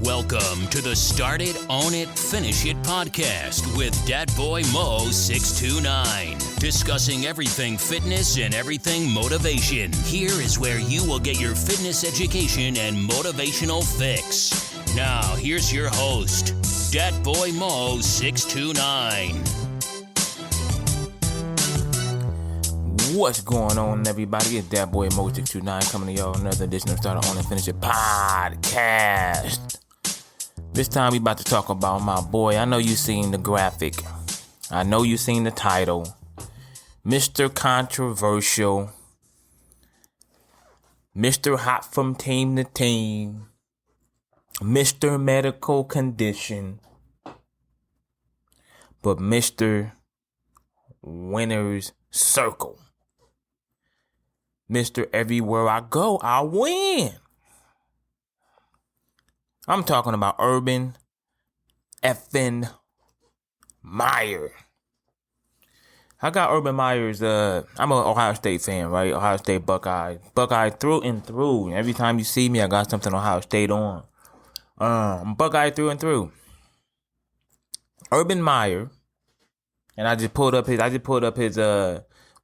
Welcome to the Start It, Own It, Finish It podcast with Dat Boy Mo 629. Discussing everything fitness and everything motivation. Here is where you will get your fitness education and motivational fix. Now, here's your host, Dat Boy Mo 629. What's going on, everybody? It's Dat Boy Mo 629 coming to y'all another edition of Start It, Own It, Finish It podcast. This time we about to talk about my boy. I know you seen the graphic. I know you seen the title. Mr. Controversial. Mr. Hot from team to team. Mr. Medical Condition. But Mr. Winner's Circle. Mr. Everywhere I Go, I win. I'm talking about Urban effing Meyer. I got Urban Meyer's, I'm an Ohio State fan, right? Ohio State Buckeye. Buckeye through and through. Every time you see me, I got something Ohio State on. Buckeye through and through. Urban Meyer, and I just pulled up his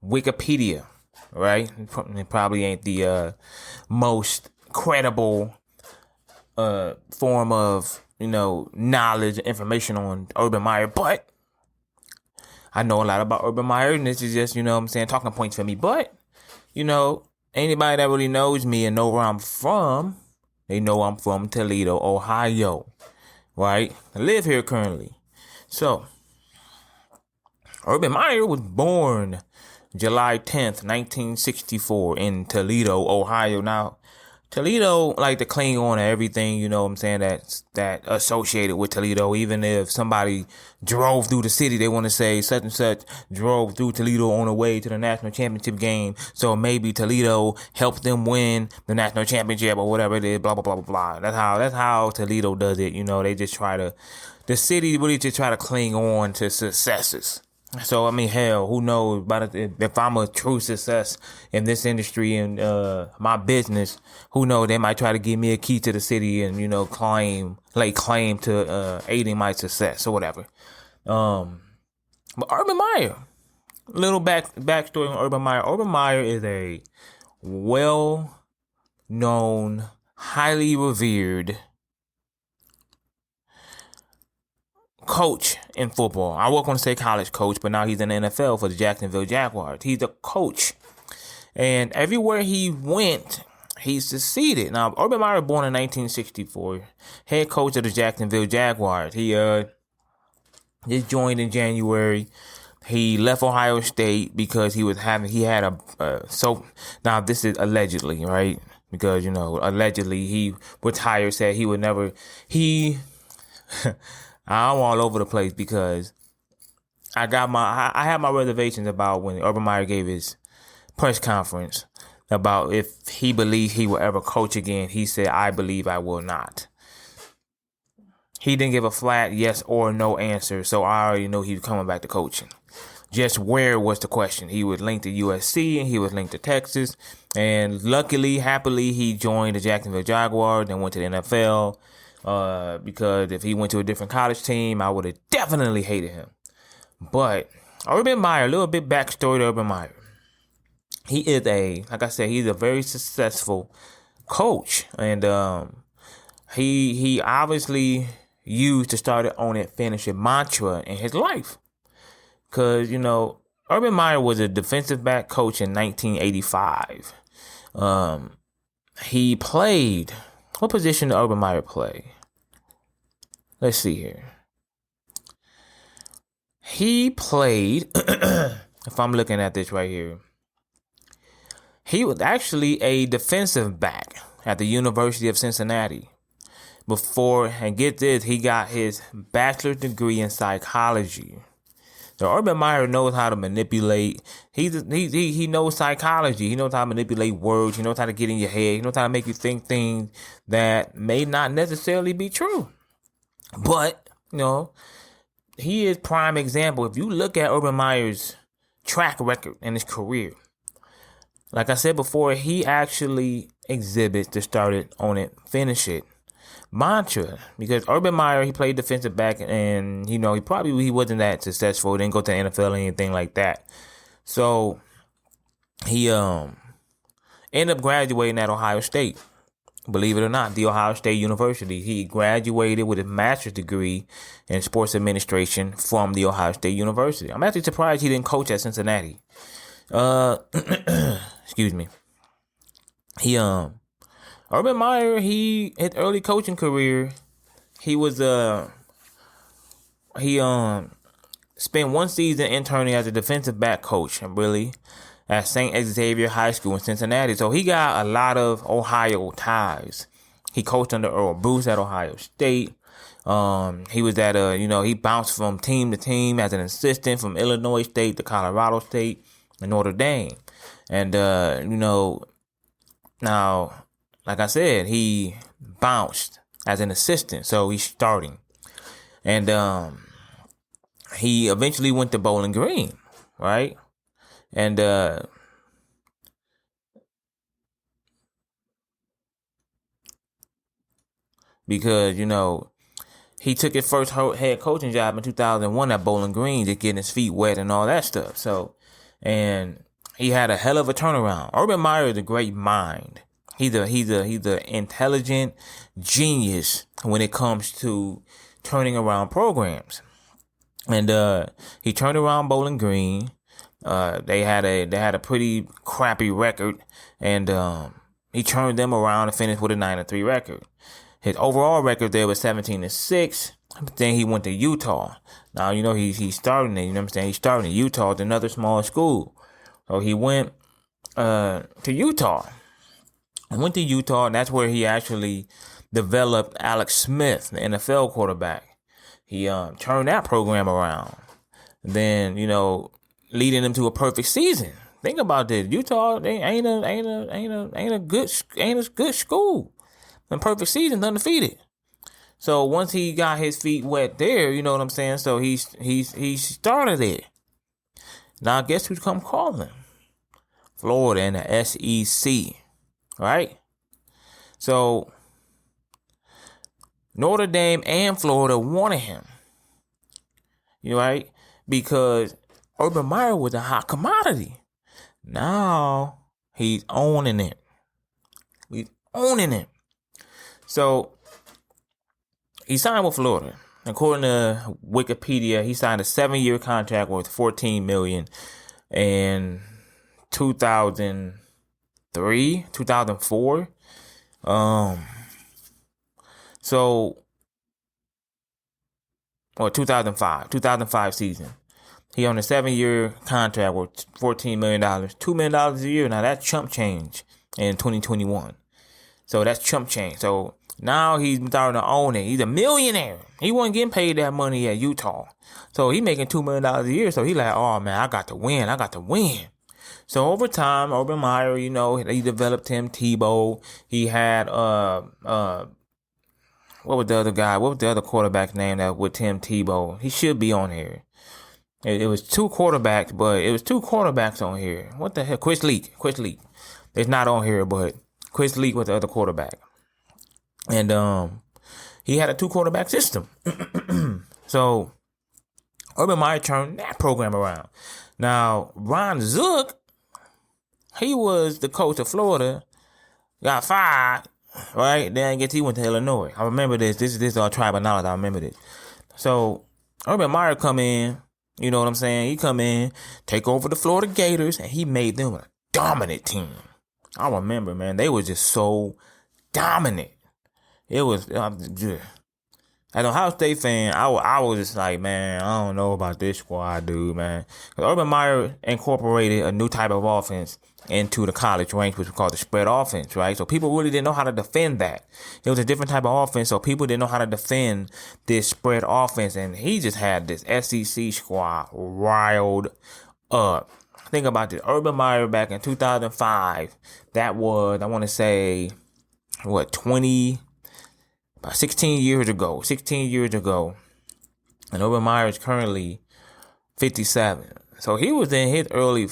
Wikipedia, right? It probably ain't the most credible form of, knowledge and information on Urban Meyer, but I know a lot about Urban Meyer, and this is just, talking points for me. But, anybody that really knows me and know where I'm from, they know I'm from Toledo, Ohio, right? I live here currently. So, Urban Meyer was born July 10th, 1964 in Toledo, Ohio. Now, Toledo like to cling on to everything, that associated with Toledo. Even if somebody drove through the city, they want to say such and such drove through Toledo on the way to the national championship game. So maybe Toledo helped them win the national championship or whatever it is, blah, blah, blah, blah, blah. That's how Toledo does it. They just the city really just try to cling on to successes. So, hell, who knows about it? If I'm a true success in this industry and my business, who knows, they might try to give me a key to the city and, claim to aiding my success or whatever. But Urban Meyer, little backstory on Urban Meyer. Urban Meyer is a well-known, highly revered coach in football. I was going to say college coach, but now he's in the NFL for the Jacksonville Jaguars. He's a coach. And everywhere he went, he succeeded. Now, Urban Meyer was born in 1964, head coach of the Jacksonville Jaguars. He just joined in January. He left Ohio State because now this is allegedly, right? Because, allegedly he retired, said he would never, I'm all over the place because I have my reservations about when Urban Meyer gave his press conference about if he believed he will ever coach again. He said, "I believe I will not." He didn't give a flat yes or no answer, so I already know he was coming back to coaching. Just where was the question? He was linked to USC and he was linked to Texas, and luckily, happily, he joined the Jacksonville Jaguars and went to the NFL. Because if he went to a different college team, I would have definitely hated him. But Urban Meyer, a little bit backstory to Urban Meyer. He is he's a very successful coach, and he obviously used to start it, own it, finish it mantra in his life. Because Urban Meyer was a defensive back coach in 1985. He played. What position did Urban Meyer play? Let's see here. He played, if I'm looking at this right here, he was actually a defensive back at the University of Cincinnati. And get this, he got his bachelor's degree in psychology. So Urban Meyer knows how to manipulate. He knows psychology. He knows how to manipulate words. He knows how to get in your head. He knows how to make you think things that may not necessarily be true. But, he is prime example. If you look at Urban Meyer's track record in his career, like I said before, he actually exhibits the start it, own it, finish it mantra, because Urban Meyer, he played defensive back, and he wasn't that successful. He didn't go to the NFL or anything like that. So he ended up graduating at Ohio State. Believe it or not, the Ohio State University. He graduated with a master's degree in sports administration from the Ohio State University. I'm actually surprised he didn't coach at Cincinnati. Excuse me. Urban Meyer, his early coaching career, he spent one season interning as a defensive back coach, really, at St. Xavier High School in Cincinnati. So he got a lot of Ohio ties. He coached under Earl Bruce at Ohio State. He was at he bounced from team to team as an assistant from Illinois State to Colorado State and Notre Dame. And, now, like I said, he bounced as an assistant, so he's starting. And he eventually went to Bowling Green, right? And because, he took his first head coaching job in 2001 at Bowling Green, just getting his feet wet and all that stuff. So, and he had a hell of a turnaround. Urban Meyer is a great mind. He's a intelligent genius when it comes to turning around programs. And he turned around Bowling Green. They had a pretty crappy record, and he turned them around and finished with a 9-3 record. His overall record there was 17-6. But then he went to Utah. Now he's starting it. You know what I'm saying? He's starting at Utah. It's another small school. So he went to Utah. And that's where he actually developed Alex Smith, the NFL quarterback. He turned that program around. And then, leading them to a perfect season. Think about this. Utah, they ain't a good school. In perfect season, undefeated. So once he got his feet wet there, you know what I'm saying? So he started it. Now guess who's come calling? Florida and the SEC, right? So Notre Dame and Florida wanted him, right? Because Urban Meyer was a hot commodity. Now he's owning it. So he signed with Florida. According to Wikipedia, he signed a 7-year contract worth $14 million in 2003, 2004. Or 2005 season. He on a 7-year contract worth $14 million, $2 million a year. Now that's chump change in 2021. So that's chump change. So now he's starting to own it. He's a millionaire. He wasn't getting paid that money at Utah. So he making $2 million a year. So he like, oh man, I got to win. So over time, Urban Meyer, he developed Tim Tebow. He had what was the other guy? What was the other quarterback's name that with Tim Tebow? He should be on here. It was two quarterbacks, but it was two quarterbacks on here. What the hell? Chris Leak. It's not on here, but Chris Leak was the other quarterback. And he had a 2-quarterback system. So Urban Meyer turned that program around. Now, Ron Zook, he was the coach of Florida, got fired, right? Then I guess he went to Illinois. I remember this. This is all tribal knowledge. I remember this. So Urban Meyer come in, you know what I'm saying? He come in, take over the Florida Gators, and he made them a dominant team. I remember, man, they were just so dominant. It was, as an Ohio State fan, I was just like, man, I don't know about this squad, dude, man. Because Urban Meyer incorporated a new type of offense into the college ranks, which was called the spread offense, right? So people really didn't know how to defend that. It was a different type of offense, so people didn't know how to defend this spread offense. And he just had this SEC squad riled up. Think about this. Urban Meyer back in 2005, that was, I want to say, about 16 years ago. And Urban Meyer is currently 57. So he was in his early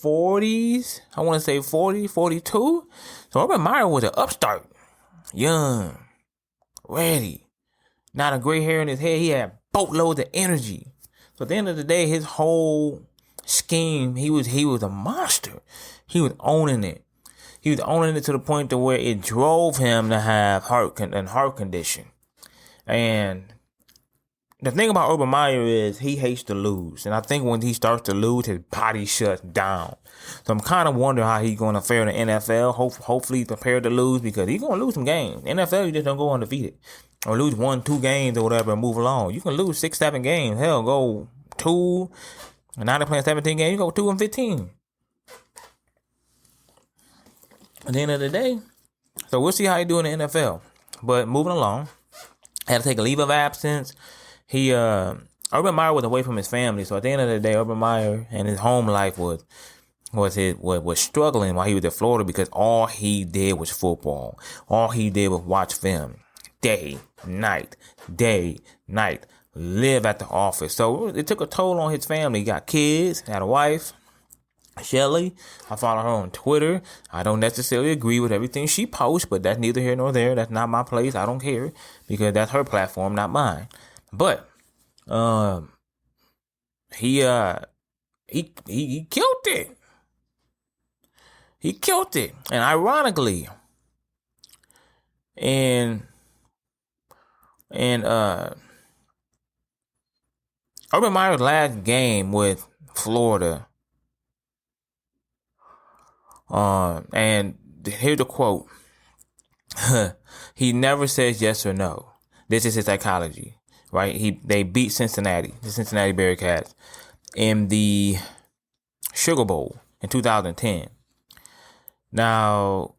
40s. I want to say 40, 42. So Urban Meyer was an upstart. Young. Ready. Not a gray hair in his head. He had boatloads of energy. So at the end of the day, his whole scheme, he was a monster. He was owning it. He was owning it to the point to where it drove him to have heart condition. And the thing about Urban Meyer is he hates to lose. And I think when he starts to lose, his body shuts down. So I'm kind of wondering how he's going to fare in the NFL. Hopefully he's prepared to lose, because he's going to lose some games. NFL, you just don't go undefeated. Or lose 1-2 games or whatever and move along. You can lose 6-7 games. Hell, go 2. And now they're playing 17 games. You go 2-15. At the end of the day. So we'll see how he do in the NFL. But moving along. Had to take a leave of absence. Urban Meyer was away from his family. So at the end of the day, Urban Meyer and his home life was struggling while he was at Florida, because all he did was football. All he did was watch film. Day, night, live at the office. So it took a toll on his family. He got kids, had a wife, Shelly. I follow her on Twitter. I don't necessarily agree with everything she posts, but that's neither here nor there. That's not my place. I don't care, because that's her platform, not mine. But he killed it. He killed it. And ironically, Urban Meyer's last game with Florida, and here's the quote. He never says yes or no. This is his psychology, right? They beat the Cincinnati Bearcats, in the Sugar Bowl in 2010. Now,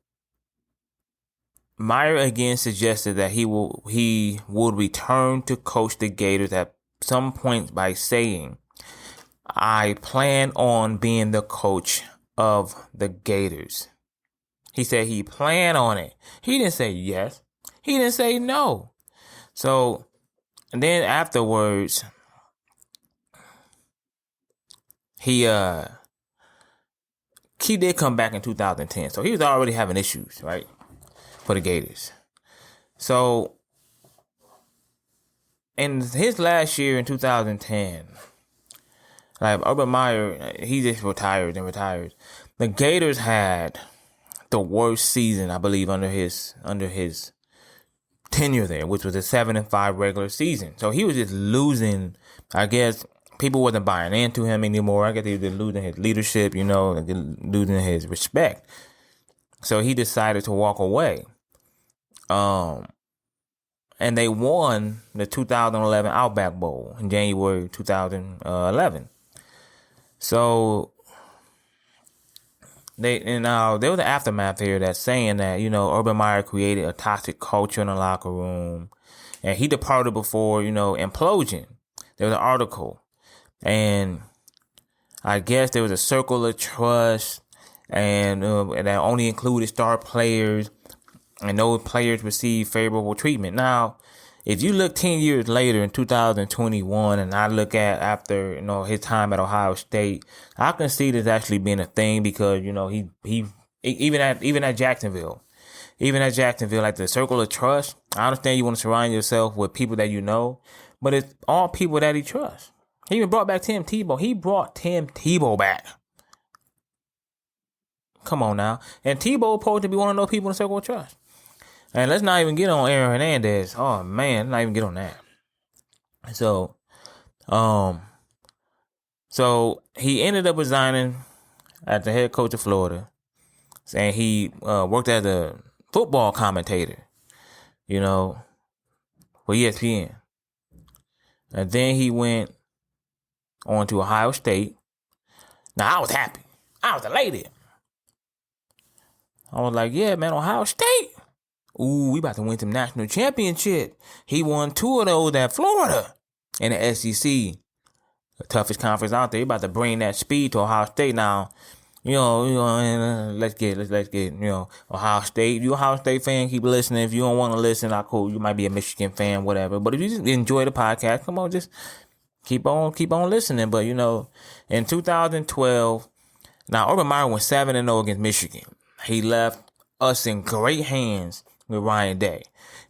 Meyer again suggested that he would return to coach the Gators at some point by saying, "I plan on being the coach of the Gators." He said he planned on it. He didn't say yes. He didn't say no. So, and then afterwards, he did come back in 2010. So he was already having issues, right, for the Gators. So in his last year in 2010, like Urban Meyer, he just retired. The Gators had the worst season, I believe, under his tenure there, which was a 7-5 regular season. So he was just losing. I guess people wasn't buying into him anymore. I guess he was losing his leadership, losing his respect. So he decided to walk away. And they won the 2011 Outback Bowl in January 2011. So there was an aftermath here that's saying that, Urban Meyer created a toxic culture in the locker room, and he departed before, implosion. There was an article, and I guess there was a circle of trust, and that only included star players, and those players received favorable treatment. Now, if you look 10 years later in 2021, and I look at after, his time at Ohio State, I can see this actually being a thing, because, he even at Jacksonville, like the circle of trust, I understand you want to surround yourself with people that you know, but it's all people that he trusts. He even brought back Tim Tebow. He brought Tim Tebow back. Come on now. And Tebow supposed to be one of those people in the circle of trust. And let's not even get on Aaron Hernandez. Oh man, not even get on that. So he ended up resigning as the head coach of Florida, and he worked as a football commentator, for ESPN. And then he went on to Ohio State. Now I was happy. I was elated. I was like, yeah, man, Ohio State. Ooh, we about to win some national championship. He won 2 of those at Florida in the SEC, the toughest conference out there. He about to bring that speed to Ohio State now. Let's get Ohio State. If you Ohio State fan, keep listening. If you don't want to listen, cool. You might be a Michigan fan, whatever. But if you just enjoy the podcast, come on, just keep on listening. But in 2012, Now, Urban Meyer went 7-0 against Michigan. He left us in great hands with Ryan Day.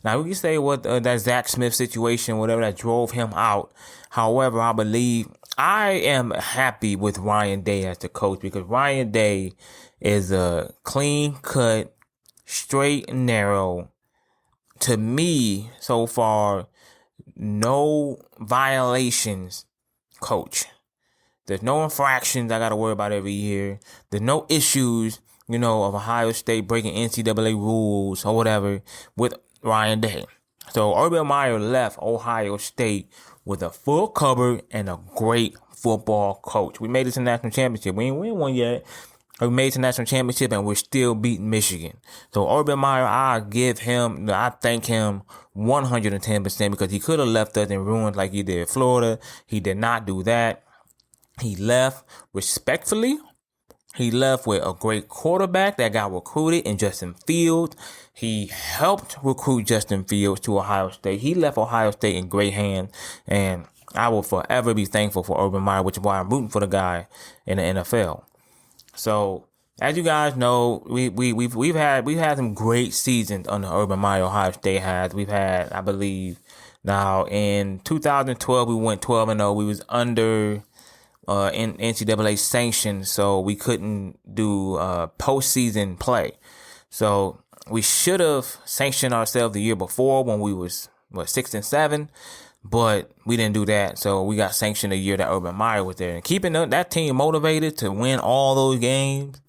Now, we can say what that Zach Smith situation, whatever that drove him out. However, I am happy with Ryan Day as the coach because Ryan Day is a clean cut, straight and narrow. To me, so far, no violations coach. There's no infractions I got to worry about every year. There's no issues, of Ohio State breaking NCAA rules or whatever with Ryan Day. So Urban Meyer left Ohio State with a full cupboard and a great football coach. We made it to the national championship. We ain't win one yet. We made it to the national championship and we're still beating Michigan. So Urban Meyer, I thank him 110% because he could have left us and ruined like he did Florida. He did not do that. He left respectfully. He left with a great quarterback that got recruited in Justin Fields. He helped recruit Justin Fields to Ohio State. He left Ohio State in great hands, and I will forever be thankful for Urban Meyer, which is why I'm rooting for the guy in the NFL. So, as you guys know, we've had some great seasons under Urban Meyer. Ohio State has. We've had, I believe, now in 2012 we went 12-0. We was under in NCAA sanctions, so we couldn't do postseason play. So we should have sanctioned ourselves the year before when we was 6-7, but we didn't do that. So we got sanctioned the year that Urban Meyer was there. And keeping that team motivated to win all those games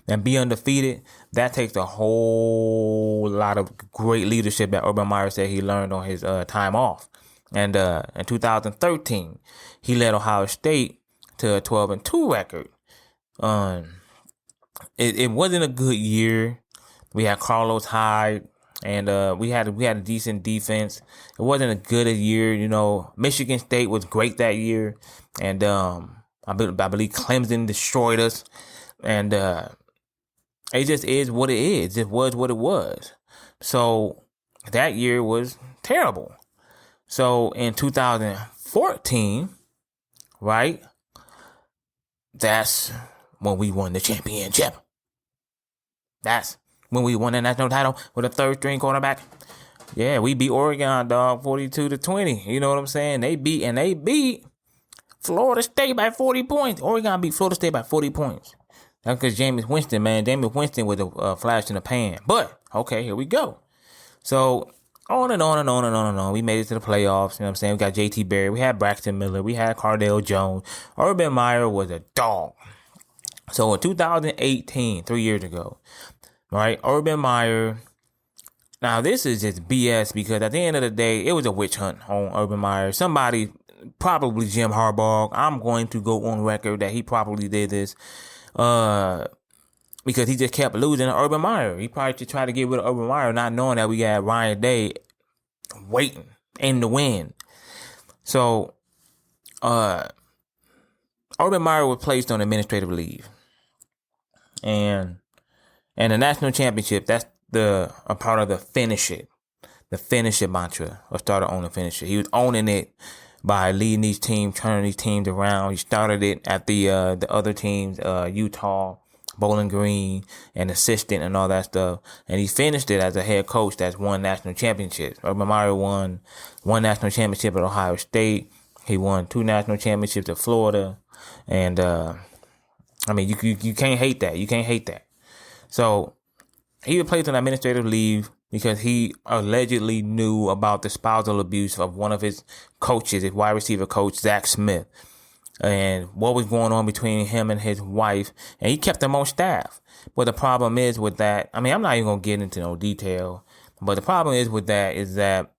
and be undefeated, that takes a whole lot of great leadership that Urban Meyer said he learned on his time off. And in 2013, he led Ohio State to a 12-2 record. It wasn't a good year. We had Carlos Hyde, and we had a decent defense. It wasn't a good year, Michigan State was great that year, and I believe Clemson destroyed us, and it just is what it is. It was what it was. So that year was terrible. So in 2014, right? That's when we won the championship. That's when we won the national title with a third-string quarterback. Yeah, we beat Oregon, dog, 42-20. You know what I'm saying? They beat Florida State by 40 points. Oregon beat Florida State by 40 points. That's because Jameis Winston, man. Jameis Winston was a flash in the pan. But, okay, here we go. So, on and on and on and on and on. We made it to the playoffs. You know what I'm saying? We got JT Barry. We had Braxton Miller. We had Cardale Jones. Urban Meyer was a dog. So in 2018, 3 years ago, right? Urban Meyer. Now this is just BS because at the end of the day, it was a witch hunt on Urban Meyer. Somebody, probably Jim Harbaugh. I'm going to go on record that he probably did this. Because he just kept losing to Urban Meyer. He probably just tried to get rid of Urban Meyer, not knowing that we got Ryan Day waiting in the wind. So, Urban Meyer was placed on administrative leave. And the national championship, that's a part of the finish it mantra, or started owning finish it. He was owning it by leading these teams, turning these teams around. He started it at the other teams, Utah, Bowling Green, and assistant and all that stuff. And he finished it as a head coach that's won national championships. Urban Meyer won one national championship at Ohio State. He won 2 national championships at Florida. And, you can't hate that. You can't hate that. So he was placed on administrative leave because he allegedly knew about the spousal abuse of one of his coaches, his wide receiver coach, Zach Smith, and what was going on between him and his wife, and he kept them on staff. But the problem is with that, I'm not even going to get into no detail, but the problem is with that is that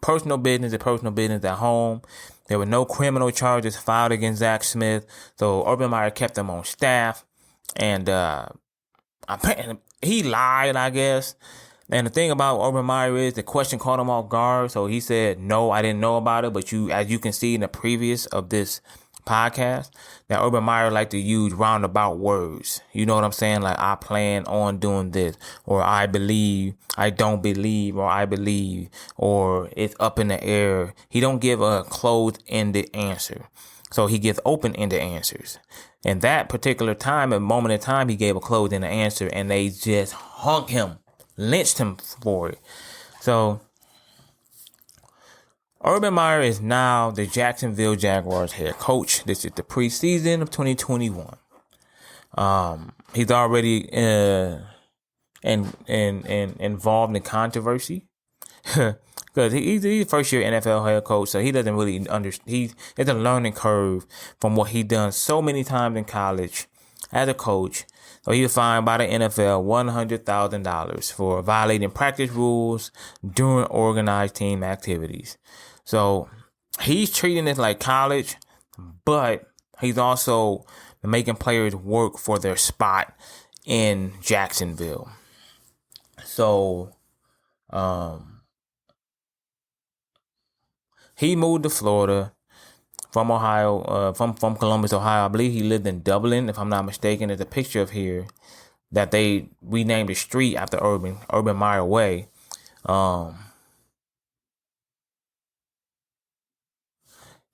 personal business is personal business at home. There were no criminal charges filed against Zach Smith, so Urban Meyer kept them on staff, and he lied, I guess. And the thing about Urban Meyer is the question caught him off guard. So he said, no, I didn't know about it. But as you can see in the previous of this podcast, that Urban Meyer like to use roundabout words. You know what I'm saying? Like, I plan on doing this, or I believe, I don't believe, or I believe, or it's up in the air. He don't give a closed-ended answer. So he gives open-ended answers. And that particular time, a moment in time, he gave a closed-ended answer, and they just hung him, lynched him for it. So Urban Meyer is now the Jacksonville Jaguars head coach. This is the preseason of 2021. He's already involved in controversy because he's a first year NFL head coach, so he doesn't really it's a learning curve from what he done so many times in college as a coach. So he was fined by the NFL $100,000 for violating practice rules during organized team activities. So he's treating it like college, but he's also making players work for their spot in Jacksonville. So he moved to Florida from Ohio, from Columbus, Ohio. I believe he lived in Dublin, if I'm not mistaken. There's a picture of here that they renamed the street after Urban Meyer Way.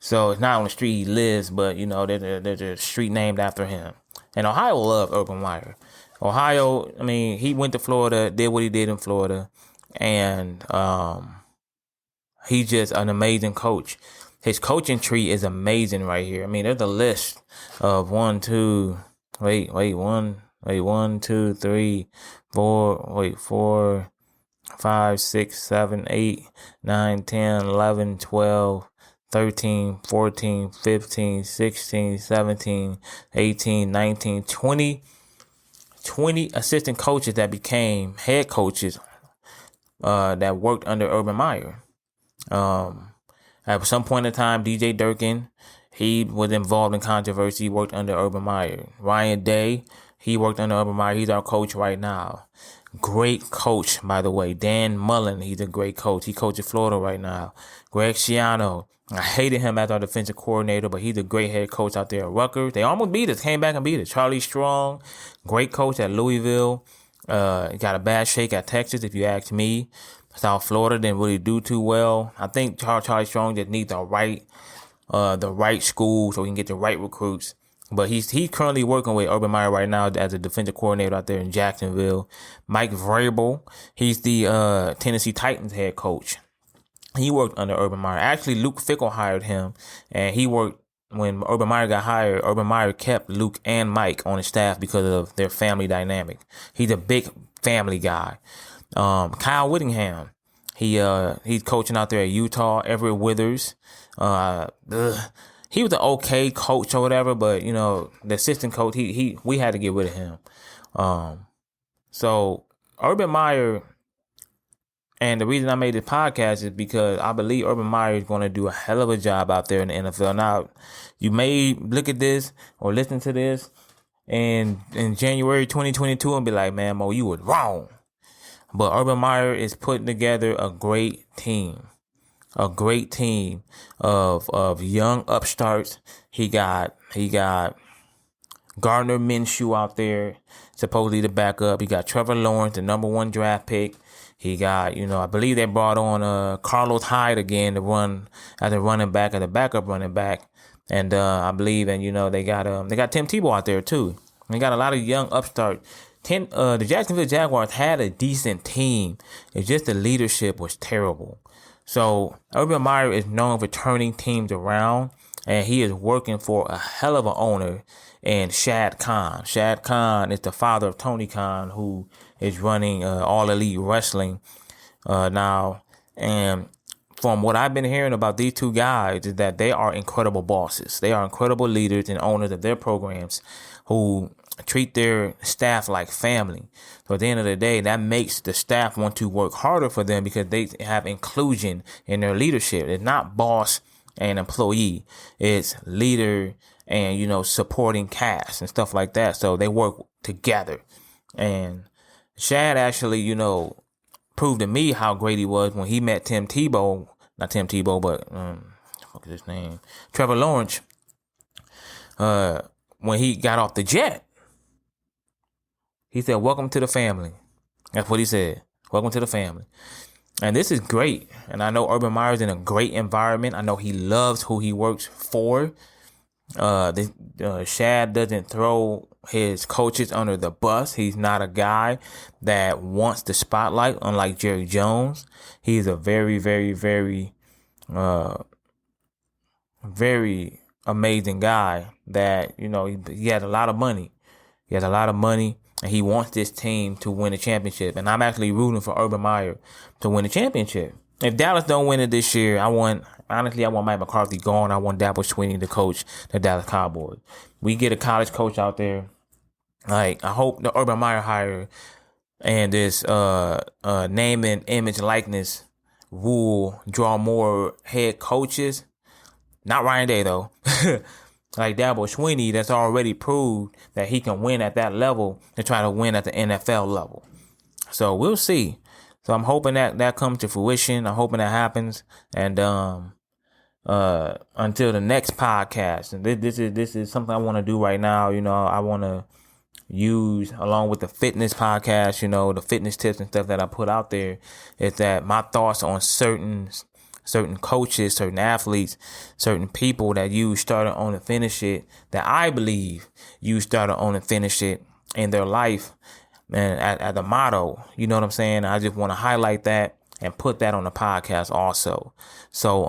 So it's not on the street he lives, but there's a street named after him. And Ohio loved Urban Meyer. Ohio, I mean, he went to Florida, did what he did in Florida, and he's just an amazing coach. His coaching tree is amazing right here. I mean, there's a list of 1, 2, 3, 4, 5, 6, 7, 8, 9, 10, 11, 12, 13, 14, 15, 16, 17, 18, 19, 20 assistant coaches that became head coaches that worked under Urban Meyer. At some point in time, DJ Durkin, he was involved in controversy, worked under Urban Meyer. Ryan Day, he worked under Urban Meyer. He's our coach right now. Great coach, by the way. Dan Mullen, he's a great coach. He coaches Florida right now. Greg Schiano, I hated him as our defensive coordinator, but he's a great head coach out there at Rutgers. They almost beat us, came back and beat us. Charlie Strong, great coach at Louisville. Got a bad shake at Texas, if you ask me. South Florida didn't really do too well. I think Charlie Strong just needs the right school so he can get the right recruits. But he's currently working with Urban Meyer right now as a defensive coordinator out there in Jacksonville. Mike Vrabel, he's the Tennessee Titans head coach. He worked under Urban Meyer. Actually, Luke Fickell hired him, and he worked when Urban Meyer got hired. Urban Meyer kept Luke and Mike on his staff because of their family dynamic. He's a big family guy. Kyle Whittingham, he's coaching out there at Utah. Everett Withers, he was an okay coach or whatever, but the assistant coach, we had to get rid of him. So Urban Meyer, and the reason I made this podcast is because I believe Urban Meyer is going to do a hell of a job out there in the NFL. Now, you may look at this or listen to this in January 2022 and be like, man, Mo, you was wrong. But Urban Meyer is putting together a great team of young upstarts. He got Gardner Minshew out there, supposedly the backup. He got Trevor Lawrence, the number 1 draft pick. He got, I believe they brought on Carlos Hyde again to run as a running back, as a backup running back. And I believe, and they got Tim Tebow out there too. They got a lot of young upstarts. The Jacksonville Jaguars had a decent team. It's just the leadership was terrible. So Urban Meyer is known for turning teams around, and he is working for a hell of an owner in Shad Khan. Shad Khan is the father of Tony Khan, who is running All Elite Wrestling now. And from what I've been hearing about these two guys is that they are incredible bosses. They are incredible leaders and owners of their programs who treat their staff like family. So at the end of the day, that makes the staff want to work harder for them because they have inclusion in their leadership. It's not boss and employee. It's leader and, supporting cast and stuff like that. So they work together. And Shad actually, proved to me how great he was when he met Tim Tebow. Not Tim Tebow, but what is his name? Trevor Lawrence. When he got off the jet. He said, "Welcome to the family." That's what he said. Welcome to the family. And this is great. And I know Urban Meyer's in a great environment. I know he loves who he works for. Shad doesn't throw his coaches under the bus. He's not a guy that wants the spotlight, unlike Jerry Jones. He's a very, very, very, very amazing guy that, he has a lot of money. He has a lot of money, and he wants this team to win a championship. And I'm actually rooting for Urban Meyer to win a championship. If Dallas don't win it this year, I want Mike McCarthy gone. I want Dabo Swinney to coach the Dallas Cowboys. We get a college coach out there. I hope the Urban Meyer hire and this name and image likeness rule draw more head coaches. Not Ryan Day, though. Like Dabo Swinney, that's already proved that he can win at that level and try to win at the NFL level. So we'll see. So I'm hoping that comes to fruition. I'm hoping that happens. And until the next podcast, and this is something I want to do right now. I want to use, along with the fitness podcast, the fitness tips and stuff that I put out there, is that my thoughts on certain coaches, certain athletes, certain people that use started on and finish it, that I believe use started on and finish it in their life. And at the motto, you know what I'm saying? I just want to highlight that and put that on the podcast also. So,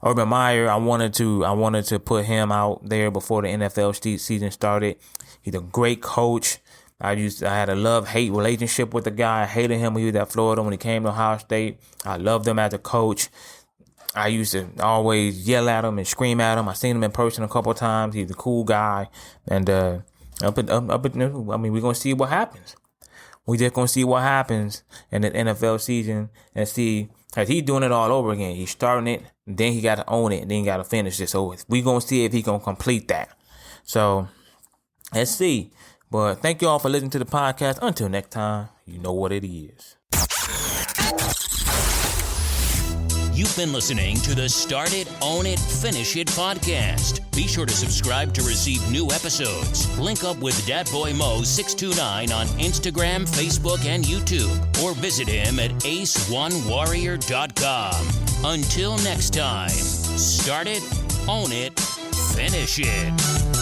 Urban Meyer, I wanted to put him out there before the NFL season started. He's a great coach. I had a love-hate relationship with the guy. I hated him when he was at Florida. When he came to Ohio State, I loved him as a coach. I used to always yell at him and scream at him. I seen him in person a couple of times. He's a cool guy. And we're gonna see what happens. We just gonna see what happens in the NFL season and see, as he's doing it all over again. He's starting it, then he got to own it, and then he got to finish it. So we gonna see if he gonna complete that. So let's see. But thank you all for listening to the podcast. Until next time, you know what it is. You've been listening to the Start It, Own It, Finish It podcast. Be sure to subscribe to receive new episodes. Link up with Dat Boy Mo 629 on Instagram, Facebook, and YouTube, or visit him at aceonewarrior.com. Until next time, start it, own it, finish it.